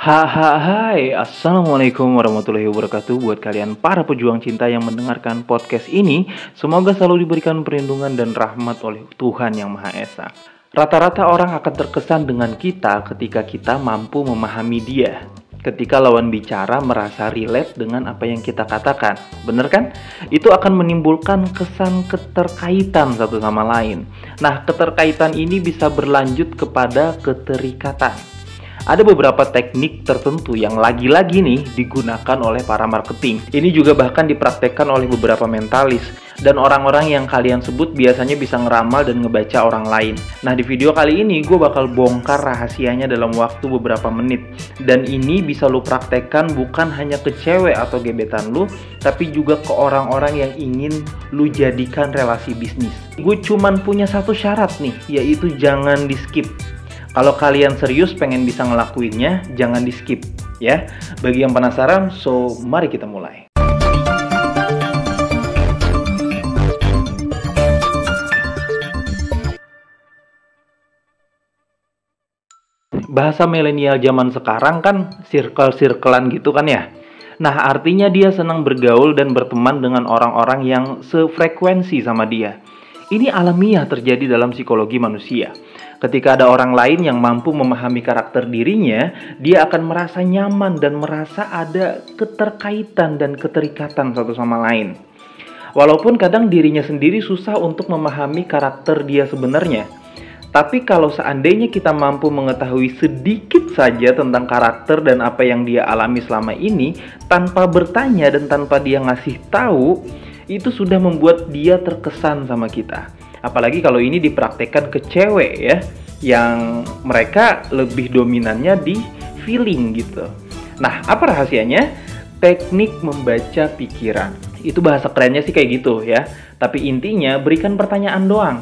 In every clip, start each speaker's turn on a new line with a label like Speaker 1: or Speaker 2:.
Speaker 1: Hai, Assalamualaikum warahmatullahi wabarakatuh. Buat kalian para pejuang cinta yang mendengarkan podcast ini, semoga selalu diberikan perlindungan dan rahmat oleh Tuhan Yang Maha Esa. Rata-rata orang akan terkesan dengan kita ketika kita mampu memahami dia. Ketika lawan bicara merasa relate dengan apa yang kita katakan. Bener kan? Itu akan menimbulkan kesan keterkaitan satu sama lain. Nah, keterkaitan ini bisa berlanjut kepada keterikatan. Ada beberapa teknik tertentu yang lagi-lagi nih digunakan oleh para marketing. Ini juga bahkan dipraktekkan oleh beberapa mentalis. Dan orang-orang yang kalian sebut biasanya bisa ngeramal dan ngebaca orang lain. Nah, di video kali ini gue bakal bongkar rahasianya dalam waktu beberapa menit. Dan ini bisa lu praktekkan bukan hanya ke cewek atau gebetan lu, tapi juga ke orang-orang yang ingin lu jadikan relasi bisnis. Gue cuman punya satu syarat nih, yaitu jangan di skip. Kalau kalian serius pengen bisa ngelakuinnya, jangan di skip ya. Bagi yang penasaran, so mari kita mulai. Bahasa milenial zaman sekarang kan circle-circlean gitu kan ya. Nah, artinya dia senang bergaul dan berteman dengan orang-orang yang sefrekuensi sama dia. Ini alamiah terjadi dalam psikologi manusia. Ketika ada orang lain yang mampu memahami karakter dirinya, dia akan merasa nyaman dan merasa ada keterkaitan dan keterikatan satu sama lain. Walaupun kadang dirinya sendiri susah untuk memahami karakter dia sebenarnya. Tapi kalau seandainya kita mampu mengetahui sedikit saja tentang karakter dan apa yang dia alami selama ini, tanpa bertanya dan tanpa dia ngasih tahu, itu sudah membuat dia terkesan sama kita. Apalagi kalau ini dipraktekkan ke cewek ya, yang mereka lebih dominannya di feeling gitu. Nah, apa rahasianya? Teknik membaca pikiran. Itu bahasa kerennya sih kayak gitu ya. Tapi intinya berikan pertanyaan doang.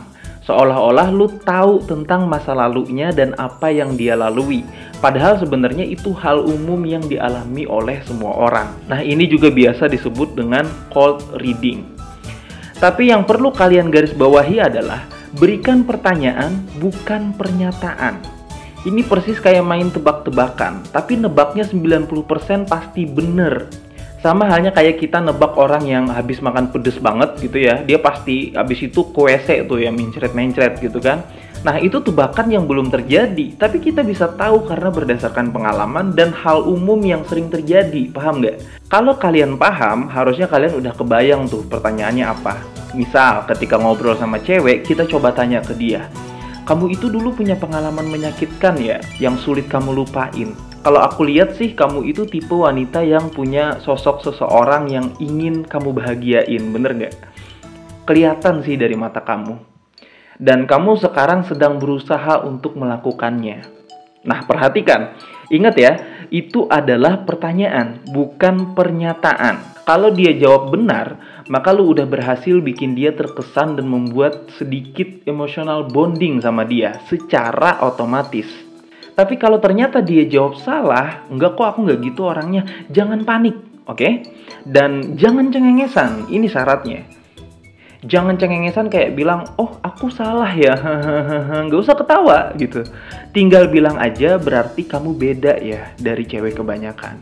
Speaker 1: Seolah-olah lu tahu tentang masa lalunya dan apa yang dia lalui. Padahal sebenarnya itu hal umum yang dialami oleh semua orang. Nah, ini juga biasa disebut dengan cold reading. Tapi yang perlu kalian garis bawahi adalah berikan pertanyaan, bukan pernyataan. Ini persis kayak main tebak-tebakan, tapi nebaknya 90% pasti bener. Sama halnya kayak kita nebak orang yang habis makan pedes banget gitu ya. Dia pasti habis itu ke WC tuh ya, mencret-mencret gitu kan. Nah, itu tebakan yang belum terjadi, tapi kita bisa tahu karena berdasarkan pengalaman dan hal umum yang sering terjadi. Paham nggak? Kalau kalian paham, harusnya kalian udah kebayang tuh pertanyaannya apa. Misal, ketika ngobrol sama cewek, kita coba tanya ke dia, "Kamu itu dulu punya pengalaman menyakitkan ya, yang sulit kamu lupain? Kalau aku lihat sih, kamu itu tipe wanita yang punya sosok seseorang yang ingin kamu bahagiain, bener nggak? Kelihatan sih dari mata kamu. Dan kamu sekarang sedang berusaha untuk melakukannya." Nah, perhatikan. Ingat ya, itu adalah pertanyaan, bukan pernyataan. Kalau dia jawab benar, maka lu udah berhasil bikin dia terkesan dan membuat sedikit emotional bonding sama dia secara otomatis. Tapi kalau ternyata dia jawab salah, "Enggak kok, aku nggak gitu orangnya," jangan panik, oke? Dan jangan cengengesan, ini syaratnya. Jangan cengengesan kayak bilang, "Oh, aku salah ya," nggak usah ketawa gitu. Tinggal bilang aja, berarti kamu beda ya dari cewek kebanyakan.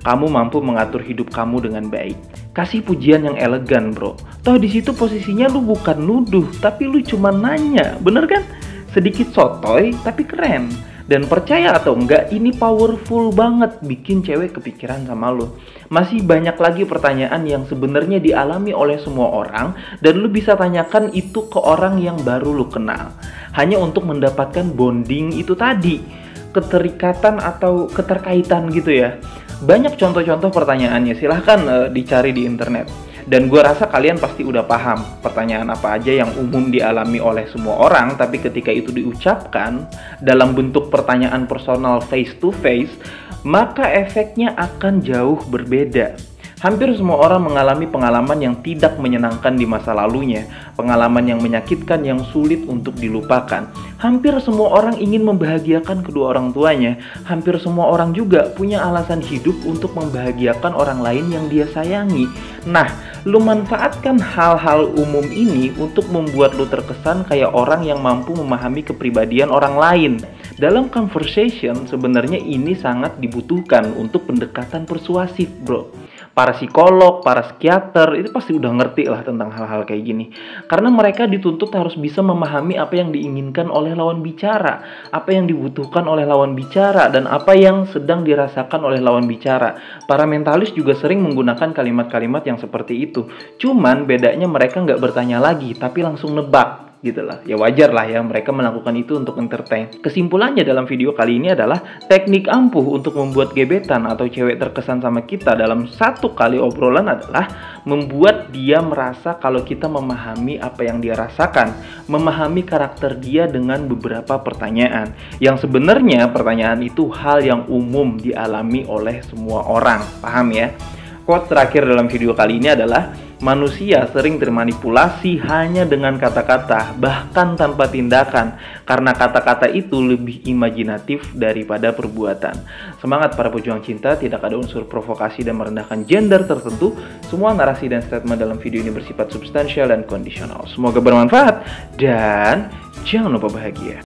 Speaker 1: Kamu mampu mengatur hidup kamu dengan baik. Kasih pujian yang elegan, bro. Toh di situ posisinya lu bukan nuduh, tapi lu cuma nanya, bener kan? Sedikit sotoy, tapi keren. Dan percaya atau enggak, ini powerful banget bikin cewek kepikiran sama lu. Masih banyak lagi pertanyaan yang sebenarnya dialami oleh semua orang, dan lu bisa tanyakan itu ke orang yang baru lu kenal. Hanya untuk mendapatkan bonding itu tadi, keterikatan atau keterkaitan gitu ya. Banyak contoh-contoh pertanyaannya, silahkan dicari di internet. Dan gue rasa kalian pasti udah paham pertanyaan apa aja yang umum dialami oleh semua orang, tapi ketika itu diucapkan dalam bentuk pertanyaan personal face to face, maka efeknya akan jauh berbeda. Hampir semua orang mengalami pengalaman yang tidak menyenangkan di masa lalunya, pengalaman yang menyakitkan yang sulit untuk dilupakan. Hampir semua orang ingin membahagiakan kedua orang tuanya. Hampir semua orang juga punya alasan hidup untuk membahagiakan orang lain yang dia sayangi. Nah, lu manfaatkan hal-hal umum ini untuk membuat lu terkesan kayak orang yang mampu memahami kepribadian orang lain. Dalam conversation, sebenarnya ini sangat dibutuhkan untuk pendekatan persuasif, bro. Para psikolog, para psikiater, itu pasti udah ngerti lah tentang hal-hal kayak gini. Karena mereka dituntut harus bisa memahami apa yang diinginkan oleh lawan bicara, apa yang dibutuhkan oleh lawan bicara, dan apa yang sedang dirasakan oleh lawan bicara. Para mentalis juga sering menggunakan kalimat-kalimat yang seperti itu. Cuman bedanya mereka nggak bertanya lagi, tapi langsung nebak. Gitu lah. Ya wajar lah ya mereka melakukan itu untuk entertain. Kesimpulannya dalam video kali ini adalah teknik ampuh untuk membuat gebetan atau cewek terkesan sama kita dalam satu kali obrolan adalah membuat dia merasa kalau kita memahami apa yang dia rasakan, memahami karakter dia dengan beberapa pertanyaan yang sebenarnya pertanyaan itu hal yang umum dialami oleh semua orang. Paham ya? Quote terakhir dalam video kali ini adalah, manusia sering termanipulasi hanya dengan kata-kata, bahkan tanpa tindakan, karena kata-kata itu lebih imajinatif daripada perbuatan. Semangat para pejuang cinta, tidak ada unsur provokasi dan merendahkan gender tertentu. Semua narasi dan statement dalam video ini bersifat substansial dan kondisional. Semoga bermanfaat, dan jangan lupa bahagia.